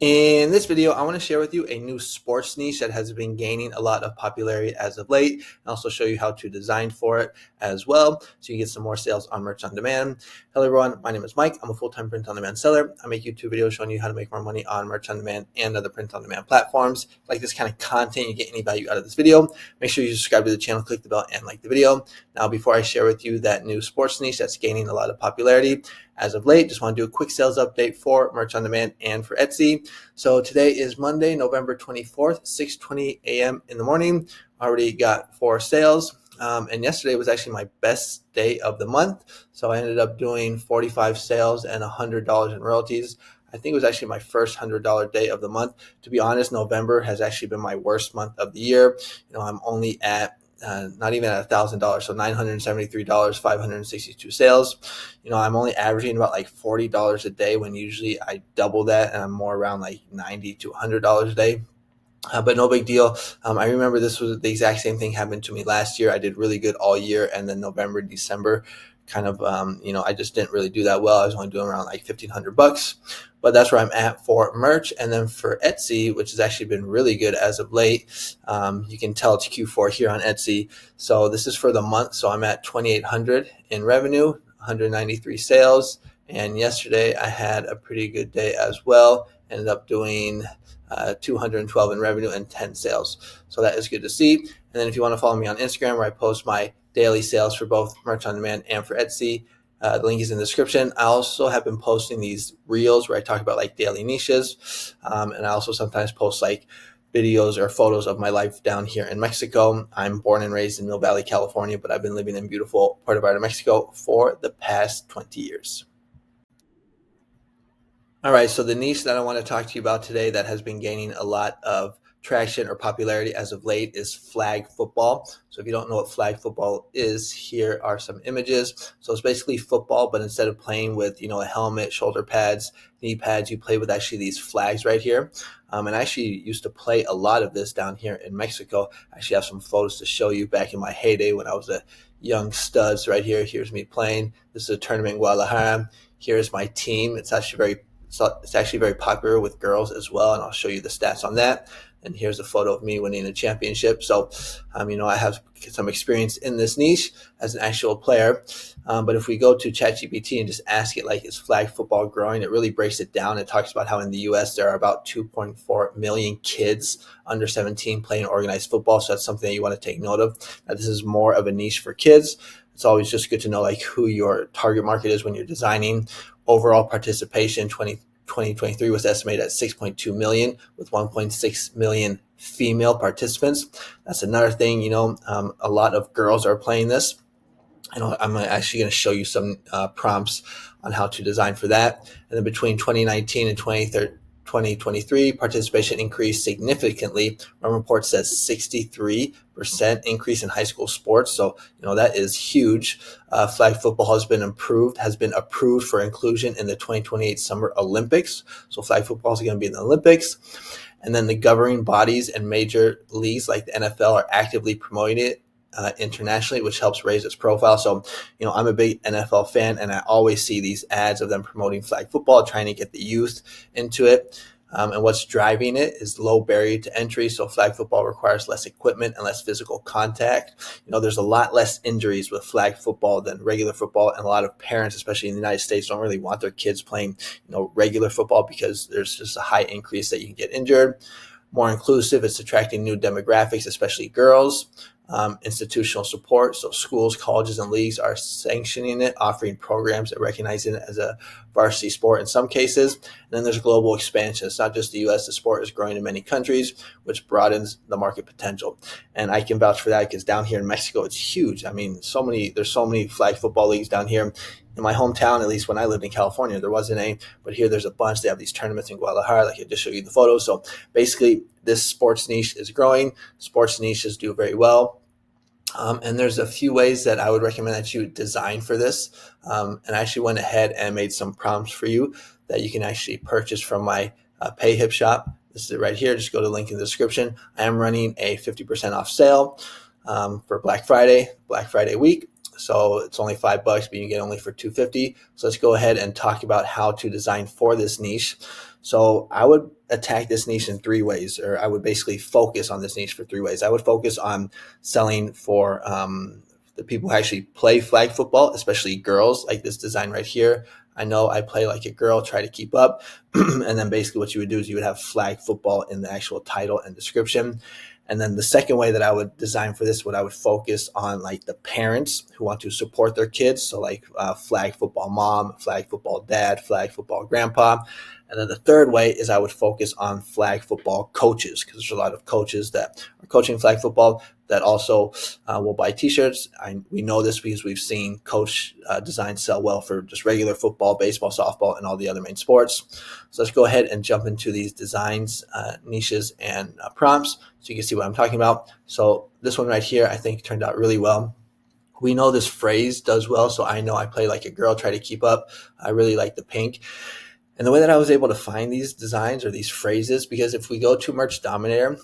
In this video, I want to share with you a new sports niche that has been gaining a lot of popularity as of late, and also show you how to design for it as well, so you can get some more sales on Merch on Demand. Hello everyone, my name is Mike. I'm a full-time print on demand seller. I make YouTube videos showing you how to make more money on Merch on Demand and other print on demand platforms. If you like this kind of content, you get any value out of this video, make sure you subscribe to the channel, click the bell, and like the video. Now, before I share with you that new sports niche that's gaining a lot of popularity as of late, just want to do a quick sales update for Merch on Demand and for Etsy. So today is Monday, November 24th, 6:20 a.m. in the morning. Already got 4 sales. And yesterday was actually my best day of the month. So I ended up doing 45 sales and $100 in royalties. I think it was actually my first $100 day of the month. To be honest, November has actually been my worst month of the year. I'm only at not even at $1,000, so $973, 562 sales. I'm only averaging about like $40 a day when usually I double that, and I'm more around like $90 to $100 a day. But no big deal. I remember this was the exact same thing happened to me last year. I did really good all year, and then November, December, kind of, I just didn't really do that well. I was only doing around like $1,500, but that's where I'm at for merch. And then for Etsy, which has actually been really good as of late, you can tell it's Q4 here on Etsy. So this is for the month. So I'm at 2,800 in revenue, 193 sales. And yesterday I had a pretty good day as well. Ended up doing 212 in revenue and 10 sales. So that is good to see. And then if you want to follow me on Instagram, where I post my daily sales for both Merch on Demand and for Etsy, the link is in the description. I also have been posting these reels where I talk about like daily niches. And I also sometimes post like videos or photos of my life down here in Mexico. I'm born and raised in Mill Valley, California, but I've been living in beautiful Puerto Vallarta, Mexico for the past 20 years. All right, so the niche that I want to talk to you about today that has been gaining a lot of traction or popularity as of late is flag football. So if you don't know what flag football is, here are some images. So it's basically football, but instead of playing with, a helmet, shoulder pads, knee pads, you play with actually these flags right here. And I actually used to play a lot of this down here in Mexico. I actually have some photos to show you back in my heyday when I was a young stud. So right here, here's me playing. This is a tournament in Guadalajara. Here's my team. It's actually very popular with girls as well, and I'll show you the stats on that. And here's a photo of me winning a championship. So, I have some experience in this niche as an actual player. But if we go to ChatGPT and just ask it, like, is flag football growing? It really breaks it down. It talks about how in the U.S. there are about 2.4 million kids under 17 playing organized football. So that's something that you want to take note of. Now, this is more of a niche for kids. It's always just good to know like who your target market is when you're designing. Overall participation 2023 was estimated at 6.2 million with 1.6 million female participants. That's another thing, a lot of girls are playing this. I'm actually going to show you some prompts on how to design for that. And then between 2019 and 2023, participation increased significantly. One report says 63% increase in high school sports. So, that is huge. Flag football has been approved for inclusion in the 2028 Summer Olympics. So flag football is going to be in the Olympics. And then the governing bodies and major leagues like the NFL are actively promoting it internationally, which helps raise its profile. So, I'm a big NFL fan, and I always see these ads of them promoting flag football, trying to get the youth into it. And what's driving it is low barrier to entry. So flag football requires less equipment and less physical contact. There's a lot less injuries with flag football than regular football. And a lot of parents, especially in the United States, don't really want their kids playing, regular football because there's just a high increase that you can get injured. More inclusive, it's attracting new demographics, especially girls. Institutional support. So schools, colleges, and leagues are sanctioning it, offering programs that recognize it as a varsity sport in some cases. And then there's global expansion. It's not just the U.S. The sport is growing in many countries, which broadens the market potential. And I can vouch for that because down here in Mexico, it's huge. There's so many flag football leagues down here. In my hometown, at least when I lived in California, there wasn't any, but here there's a bunch. They have these tournaments in Guadalajara, like I just showed you the photos. So basically, this sports niche is growing. Sports niches do very well. And there's a few ways that I would recommend that you design for this. And I actually went ahead and made some prompts for you that you can actually purchase from my PayHip shop. This is it right here. Just go to the link in the description. I am running a 50% off sale for Black Friday week. So it's only $5, but you get only for $2.50. So let's go ahead and talk about how to design for this niche. So I would attack this niche in 3 ways, or I would basically focus on this niche for 3 ways. I would focus on selling for the people who actually play flag football, especially girls, like this design right here. I know I play like a girl, try to keep up. And then basically what you would do is you would have flag football in the actual title and description. And then the second way that I would design for this, what I would focus on like the parents who want to support their kids. So like flag football mom, flag football dad, flag football grandpa. And then the third way is I would focus on flag football coaches, because there's a lot of coaches that are coaching flag football that also will buy t-shirts. We know this because we've seen coach designs sell well for just regular football, baseball, softball, and all the other main sports. So let's go ahead and jump into these designs, niches, and prompts so you can see what I'm talking about. So this one right here, I think turned out really well. We know this phrase does well, so I know I play like a girl, try to keep up. I really like the pink. And the way that I was able to find these designs or these phrases, because if we go to Merch Dominator,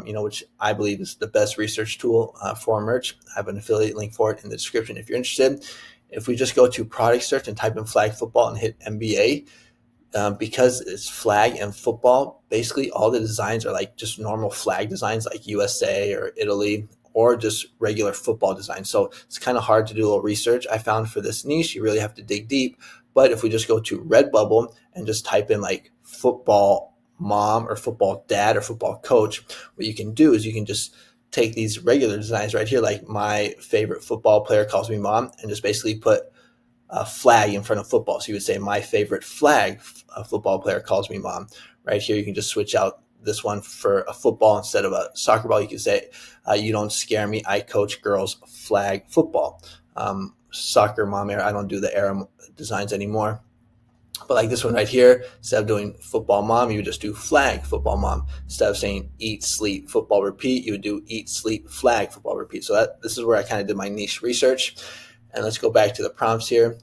which I believe is the best research tool for merch, I have an affiliate link for it in the description if you're interested. If we just go to product search and type in flag football and hit NBA, because it's flag and football, basically all the designs are like just normal flag designs like USA or Italy, or just regular football design. So it's kind of hard to do a little research. I found for this niche, you really have to dig deep. But if we just go to Redbubble and just type in like football mom or football dad or football coach, what you can do is you can just take these regular designs right here, like my favorite football player calls me mom, and just basically put a flag in front of football. So you would say my favorite flag football player calls me mom. Right here, you can just switch out this one for a football instead of a soccer ball. You can say, you don't scare me, I coach girls flag football. Soccer mom era, I don't do the era designs anymore. But like this one right here, instead of doing football mom, you would just do flag football mom. Instead of saying eat, sleep, football, repeat, you would do eat, sleep, flag, football, repeat. So this is where I kind of did my niche research. And let's go back to the prompts here.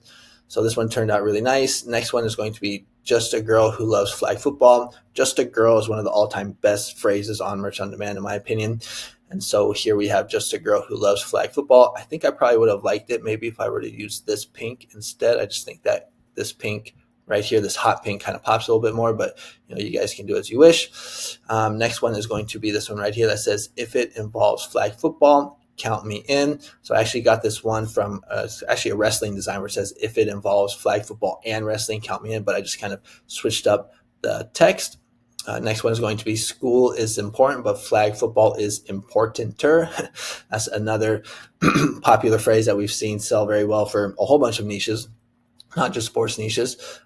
So this one turned out really nice. Next one is going to be just a girl who loves flag football. Just a girl is one of the all-time best phrases on Merch on Demand, in my opinion. And so here we have just a girl who loves flag football. I think I probably would have liked it maybe if I were to use this pink instead. I just think that this pink right here, this hot pink, kind of pops a little bit more, but you guys can do as you wish. Next one is going to be this one right here that says, if it involves flag football, count me in. So I actually got this one from actually a wrestling design where it says, if it involves flag football and wrestling, count me in, but I just kind of switched up the text. Next one is going to be, school is important, but flag football is importanter. That's another popular phrase that we've seen sell very well for a whole bunch of niches, not just sports niches.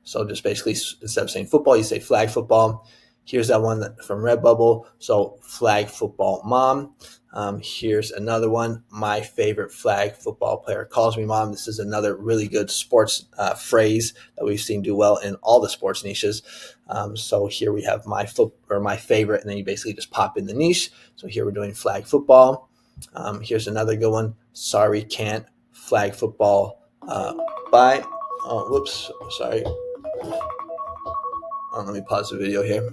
So just basically, instead of saying football, you say flag football. Here's that one from Redbubble. So flag football mom. Here's another one. My favorite flag football player calls me mom. This is another really good sports phrase that we've seen do well in all the sports niches. So here we have my favorite, and then you basically just pop in the niche. So here we're doing flag football. Here's another good one. Sorry, can't flag football. Bye. Oh, whoops. Sorry. Let me pause the video here.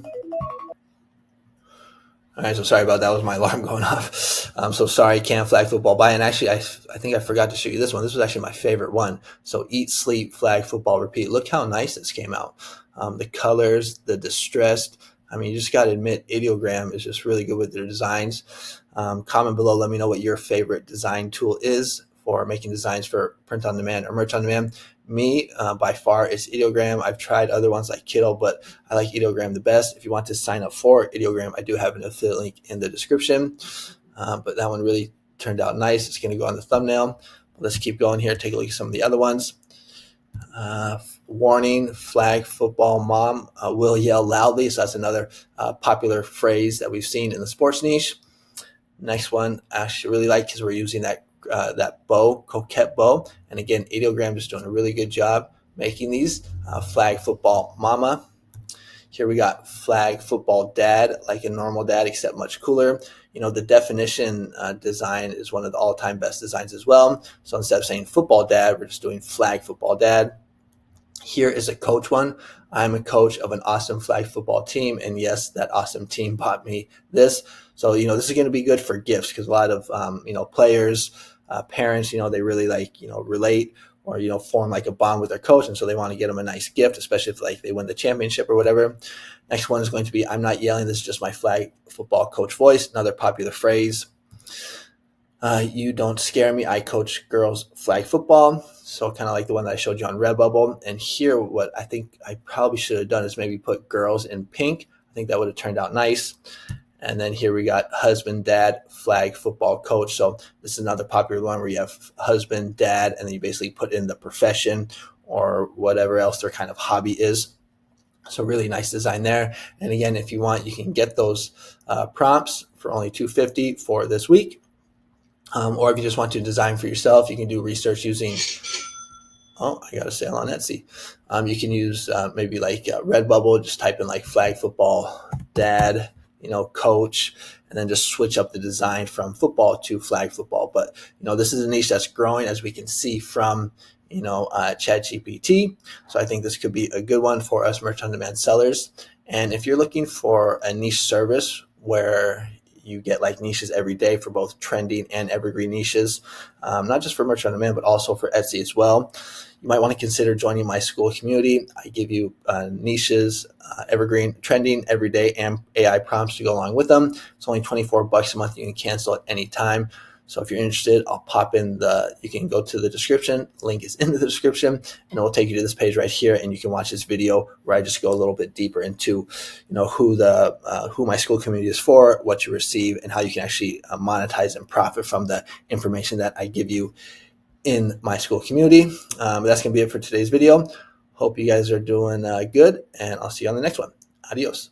All right, so sorry about that. Was my alarm going off. So sorry, can't flag football by. And actually, I think I forgot to show you this one. This was actually my favorite one. So eat, sleep, flag football, repeat. Look how nice this came out. The colors, the distressed. I mean, you just got to admit, Ideogram is just really good with their designs. Comment below. Let me know what your favorite design tool is for making designs for print on demand or merch on demand. Me, by far, is Ideogram. I've tried other ones like Kittl, but I like Ideogram the best. If you want to sign up for Ideogram, I do have an affiliate link in the description. But that one really turned out nice. It's going to go on the thumbnail. Let's keep going here. Take a look at some of the other ones. Warning, flag football mom will yell loudly. So that's another popular phrase that we've seen in the sports niche. Next one, I actually really like because we're using that bow, coquette bow. And again, Ideogram is doing a really good job making these. Flag football mama. Here we got flag football dad, like a normal dad, except much cooler. The definition design is one of the all-time best designs as well. So instead of saying football dad, we're just doing flag football dad. Here is a coach one. I'm a coach of an awesome flag football team. And yes, that awesome team bought me this. So, this is going to be good for gifts because a lot of, players parents, they really relate or form like a bond with their coach, and so they want to get them a nice gift, especially if like they win the championship or whatever. Next one is going to be, I'm not yelling, this is just my flag football coach voice. Another popular phrase. You don't scare me, I coach girls flag football. So kind of like the one that I showed you on Redbubble. And here, what I think I probably should have done is maybe put girls in pink. I think that would have turned out nice. And then here we got husband, dad, flag football coach. So this is another popular one where you have husband, dad, and then you basically put in the profession or whatever else their kind of hobby is. So really nice design there. And again, if you want, you can get those prompts for only $250 for this week. Or if you just want to design for yourself, you can do research using, I got a sale on Etsy. You can use maybe like Redbubble, just type in like flag football, dad, coach, and then just switch up the design from football to flag football. But, this is a niche that's growing, as we can see from, ChatGPT. So I think this could be a good one for us merch on demand sellers. And if you're looking for a niche service where you get like niches every day for both trending and evergreen niches, not just for merch on demand, but also for Etsy as well, you might want to consider joining my school community. I give you niches, evergreen, trending, everyday, and AI prompts to go along with them. It's only $24 a month. You can cancel at any time. So if you're interested, I'll pop in you can go to the description. Link is in the description, and it will take you to this page right here, and you can watch this video where I just go a little bit deeper into, who my school community is for, what you receive, and how you can actually monetize and profit from the information that I give you in my school community. That's going to be it for today's video. Hope you guys are doing good, and I'll see you on the next one. Adios.